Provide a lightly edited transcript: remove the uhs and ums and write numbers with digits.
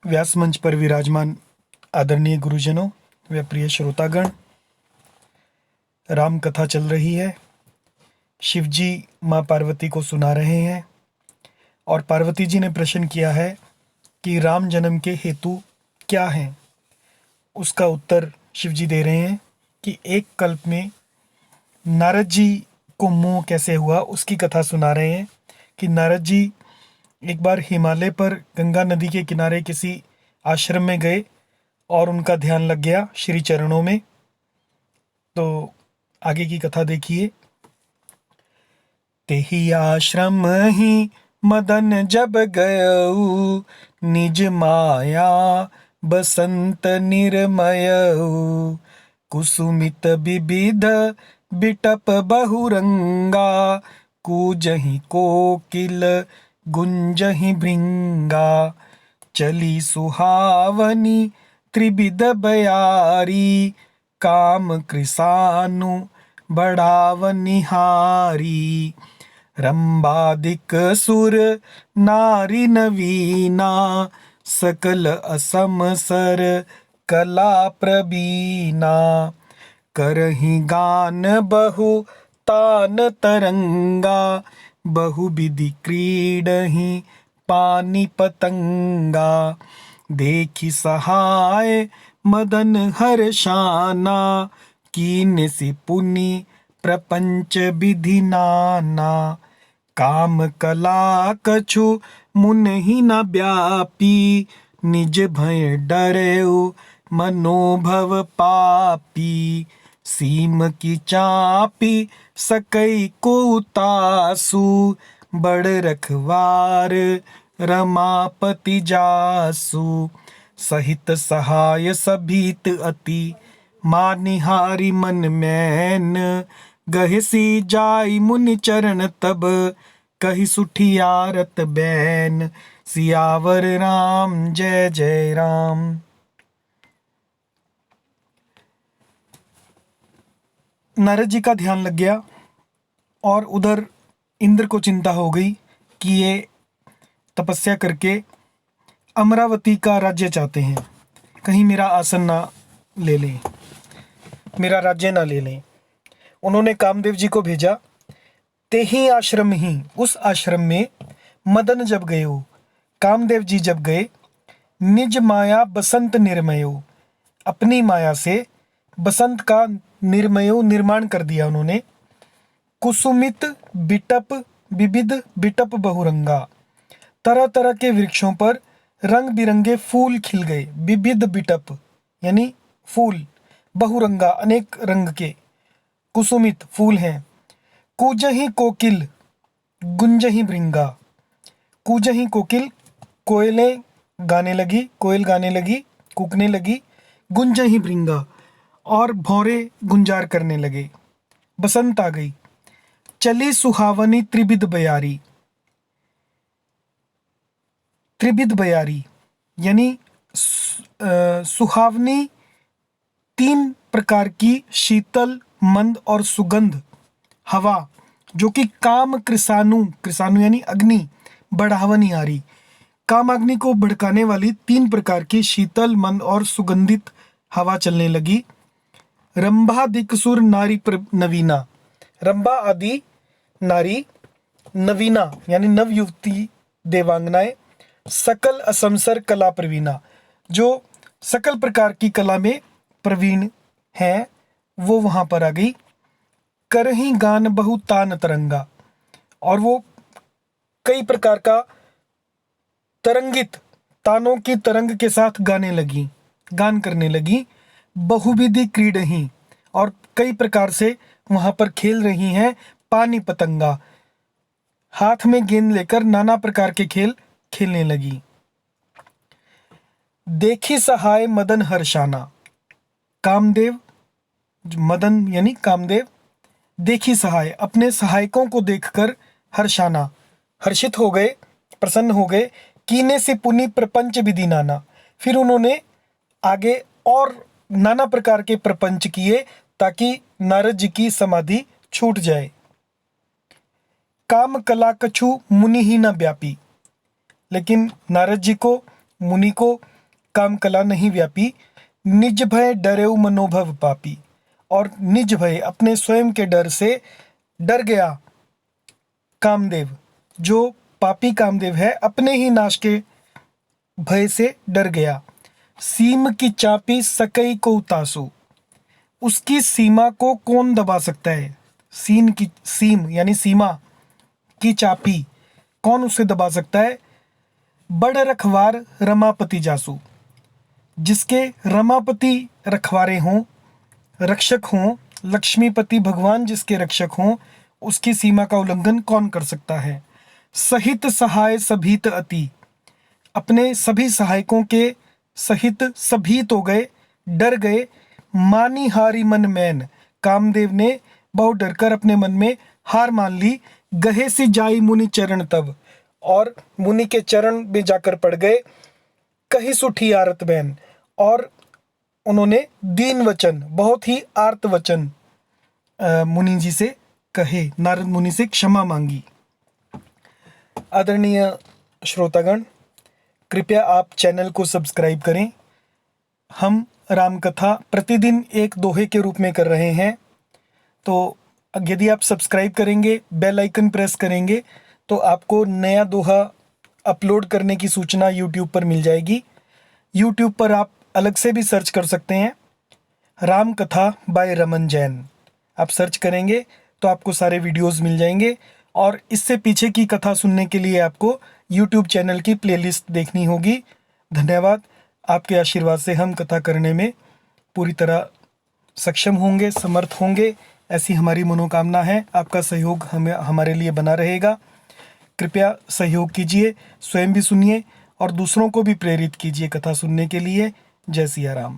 व्यास मंच पर विराजमान आदरणीय गुरुजनों व प्रिय श्रोतागण, राम कथा चल रही है। शिवजी माँ पार्वती को सुना रहे हैं और पार्वती जी ने प्रश्न किया है कि राम जन्म के हेतु क्या हैं। उसका उत्तर शिवजी दे रहे हैं कि एक कल्प में नारद जी को मोह कैसे हुआ, उसकी कथा सुना रहे हैं कि नारद जी एक बार हिमालय पर गंगा नदी के किनारे किसी आश्रम में गए और उनका ध्यान लग गया श्री चरणों में। तो आगे की कथा देखिए। तेहि आश्रम ही मदन जब गयऊ, निज माया बसंत निर्मयऊ। कुसुमित विविध बिटप बहुरंगा, कूजहि कोकिल गुंजहि भृंगा। चली सुहावनी त्रिविध बयारी, काम कृसानु बढ़ावनिहारी। रंबादिक सुर नारी नवीना, सकल असम सर कला प्रवीणा। करहि गान बहु तान तरंगा, बहुविधि क्रीडहि पानी पतंगा। देखि सहाय मदन हर्षाना, कीन्हि पुनि प्रपंच विधि नाना। काम कला कछु मुनहि न व्यापी, निज भय डरेउ मनोभव पापी। सीम की चापी सकई को तासु, बड़ रखवार रमापति जासु। सहित सहाय सभीत अति, मानिहारी मन मैन। गहसी जाई मुनि चरण तब, कही सुठियारत बैन। सियावर राम जय जय राम। नारद जी का ध्यान लग गया और उधर इंद्र को चिंता हो गई कि ये तपस्या करके अमरावती का राज्य चाहते हैं, कहीं मेरा आसन ना ले लें, मेरा राज्य ना ले लें। उन्होंने कामदेव जी को भेजा। तेहि आश्रम ही, उस आश्रम में मदन जब गए हो, कामदेव जी जब गए। निज माया बसंत निर्मयो, अपनी माया से बसंत का निर्मयो निर्माण कर दिया उन्होंने। कुसुमित बिटप विविध बिटप बहुरंगा, तरह तरह के वृक्षों पर रंग बिरंगे फूल खिल गए। विविध बिटप यानी फूल, बहुरंगा अनेक रंग के, कुसुमित फूल हैं। कूजहि कोकिल गुंजहि भृंगा, कूजहि कोकिल कोयलें गाने लगी, कोयल गाने लगी, कूकने लगी। गुंजहि भृंगा, और भौरे गुंजार करने लगे। बसंत आ गई। चली सुहावनी त्रिविध बयारी, त्रिविध बयारी यानी सुहावनी तीन प्रकार की शीतल मंद और सुगंध हवा, जो कि काम कृसानु, कृसानु यानी अग्नि, बढ़ावनिहारी, काम अग्नि को भड़काने वाली तीन प्रकार की शीतल मंद और सुगंधित हवा चलने लगी। रंभा दिक्सुर नारी नवीना, रंभा आदि नारी, नवीना यानी नव युवती देवांगनाएं। सकल असमसर कला प्रवीणा, जो सकल प्रकार की कला में प्रवीण हैं, वो वहां पर आ गई। करही गान बहु तान तरंगा, और वो कई प्रकार का तरंगित तानों की तरंग के साथ गाने लगी, गान करने लगी। बहुविधि क्रीडही, और कई प्रकार से वहां पर खेल रही हैं पानी पतंगा, हाथ में गेंद लेकर नाना प्रकार के खेल खेलने लगी। देखी सहाय मदन हर्षाना, कामदेव, मदन यानी कामदेव, देखी सहाय अपने सहायकों को देखकर हर्षाना हर्षित हो गए, प्रसन्न हो गए। कीने से पुनि प्रपंच विधि नाना, फिर उन्होंने आगे और नाना प्रकार के प्रपंच किए ताकि नारद जी की समाधि छूट जाए। काम कला कछु मुनि ही न व्यापी, लेकिन नारद जी को, मुनि को काम कला नहीं व्यापी, निज भय डरेउ मनोभव पापी। और निज भय अपने स्वयं के डर से डर गया कामदेव, जो पापी कामदेव है अपने ही नाश के भय से डर गया। सीम की चापी सकई को उतासु, उसकी सीमा को कौन दबा सकता है। सीम यानी सीमा की चापी, कौन उसे दबा सकता है। बड़ रखवार रमापति जासु, जिसके रमापति रखवारे हों, रक्षक हों, लक्ष्मीपति भगवान जिसके रक्षक हों, उसकी सीमा का उल्लंघन कौन कर सकता है। सहित सहाय सभीत अति, अपने सभी सहायकों के सहित सभीत हो गए, डर गए। मानी हारी मन मैन, कामदेव ने बहुत डरकर अपने मन में हार मान ली। गहे सी जाई मुनि चरण तब, और मुनि के चरण में जाकर पड़ गए। कही सुठी आरत बहन, और उन्होंने दीन वचन, बहुत ही आर्त वचन मुनि जी से कहे, नारद मुनि से क्षमा मांगी। आदरणीय श्रोतागण, कृपया आप चैनल को सब्सक्राइब करें। हम राम कथा प्रतिदिन एक दोहे के रूप में कर रहे हैं, तो यदि आप सब्सक्राइब करेंगे, बेल आइकन प्रेस करेंगे, तो आपको नया दोहा अपलोड करने की सूचना यूट्यूब पर मिल जाएगी। यूट्यूब पर आप अलग से भी सर्च कर सकते हैं, राम कथा बाय रमन जैन। आप सर्च करेंगे तो आपको सारे वीडियोस मिल जाएंगे, और इससे पीछे की कथा सुनने के लिए आपको यूट्यूब चैनल की प्लेलिस्ट देखनी होगी। धन्यवाद। आपके आशीर्वाद से हम कथा करने में पूरी तरह सक्षम होंगे, समर्थ होंगे, ऐसी हमारी मनोकामना है। आपका सहयोग हमारे लिए बना रहेगा। कृपया सहयोग कीजिए, स्वयं भी सुनिए और दूसरों को भी प्रेरित कीजिए कथा सुनने के लिए। जय सिया राम।